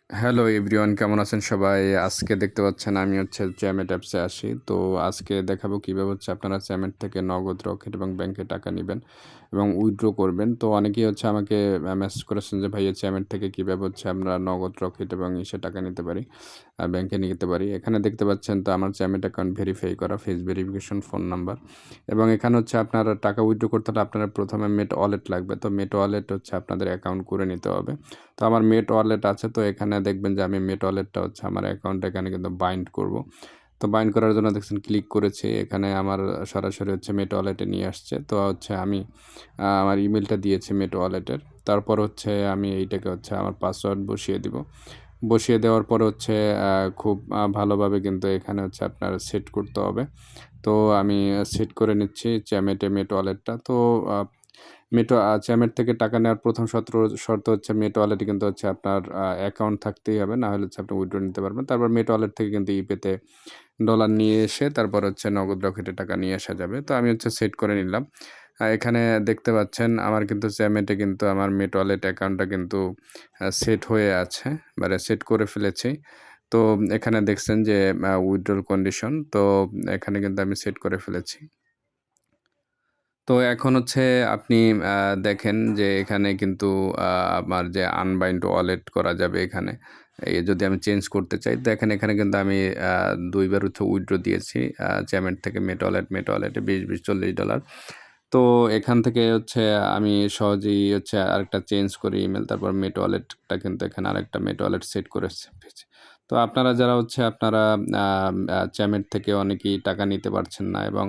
Hello everyone, কেমন আছেন সবাই? আজকে দেখতে পাচ্ছেন আমি জ্যামেট অ্যাপসে আসি। তো আজকে দেখাবো কীভাবে আপনারা জ্যামেট থেকে নগদ, রকেট এবং ব্যাংকে টাকা নিবেন এবং উইথড্র করবেন। তো অনেকেই আমাকে মেসেজ করেছেন যে ভাইয়া জ্যামেট থেকে কীভাবে আমরা নগদ, রকেট এবং টাকা নিতে পারি, ব্যাংকে নিতে পারি। এখানে দেখতে পাচ্ছেন তো আমার জ্যামেট অ্যাকাউন্ট ভেরিফাই করা, ফেস ভেরিফিকেশন, ফোন নাম্বার এবং এখানে আপনার টাকা উইথড্র করতে হলে আপনারা প্রথমে মেট ওয়ালেট লাগবে। তো মেট ওয়ালেট আপনাদের অ্যাকাউন্ট করে নিতে হবে। তো আমার মেট ওয়ালেট আছে, তো এখানে দেখবেন যে আমি মেট ওয়ালেটটা আমার অ্যাকাউন্টে এখানে কিন্তু বাইন্ড করব। তো বাইন্ড করার জন্য দেখছেন ক্লিক করেছি, এখানে আমার সরাসরি মেট ওয়ালেটে নিয়ে আসছে। তো আমি আমার ইমেলটা দিয়েছি মেট ওয়ালেটের। তারপর আমি এইটাকে আমার পাসওয়ার্ড বসিয়ে দিব। বসিয়ে দেওয়ার পর খুব ভালোভাবে কিন্তু এখানে আপনার সেট করতে হবে। তো আমি সেট করে নিচ্ছি মেট ওয়ালেটটা। তো জ্যামেট থেকে টাকা নেওয়ার প্রথম শর্ত মেট ওয়ালেটে কিন্তু আপনার অ্যাকাউন্ট থাকতেই হবে, না হলে আপনি উইথড্র নিতে পারবেন। তারপর মেট ওয়ালেট থেকে কিন্তু ইপেতে ডলার নিয়ে এসে তারপর নগদ, রকেটে টাকা নিয়ে আসা যাবে। তো আমি সেট করে নিলাম। এখানে দেখতে পাচ্ছেন আমার কিন্তু জ্যামেটে কিন্তু আমার মেট ওয়ালেট অ্যাকাউন্টটা কিন্তু সেট হয়ে আছে, মানে সেট করে ফেলেছি। তো এখানে দেখছেন যে উইথড্রল কন্ডিশন, তো এখানে কিন্তু আমি সেট করে ফেলেছি। তো এখন আপনি দেখেন যে এখানে কিন্তু আমার যে আনবাইন্ড ওয়ালেট করা যাবে এখানে। যদি আমি চেঞ্জ করতে চাই, দেখেন এখানে কিন্তু আমি ২ বার উইথড্র দিয়েছি জ্যামেট থেকে মেট ওয়ালেটে $২০, $40। তো এখান থেকে আমি সহজেই আরেকটা চেঞ্জ করি ইমেল, তারপর মেট ওয়ালেটটা কিন্তু এখানে আরেকটা মেট ওয়ালেট সেট করে ফেলেছি। তো আপনারা যারা আপনারা জ্যামেট থেকে অনেকেই টাকা নিতে পারছেন না এবং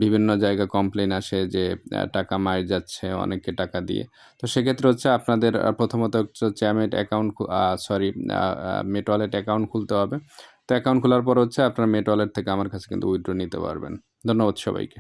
বিভিন্ন জায়গায় কমপ্লেইন আসে যে টাকা মার যাচ্ছে অনেকে টাকা দিয়ে। তো সেক্ষেত্রে আপনাদের প্রথমত জ্যামেট অ্যাকাউন্ট মেট ওয়ালেট অ্যাকাউন্ট খুলতে হবে। তো অ্যাকাউন্ট খোলার পর আপনার মেট ওয়ালেট থেকে আমার কাছে কিন্তু উইথড্র নিতে পারবেন। ধন্যবাদ সবাইকে।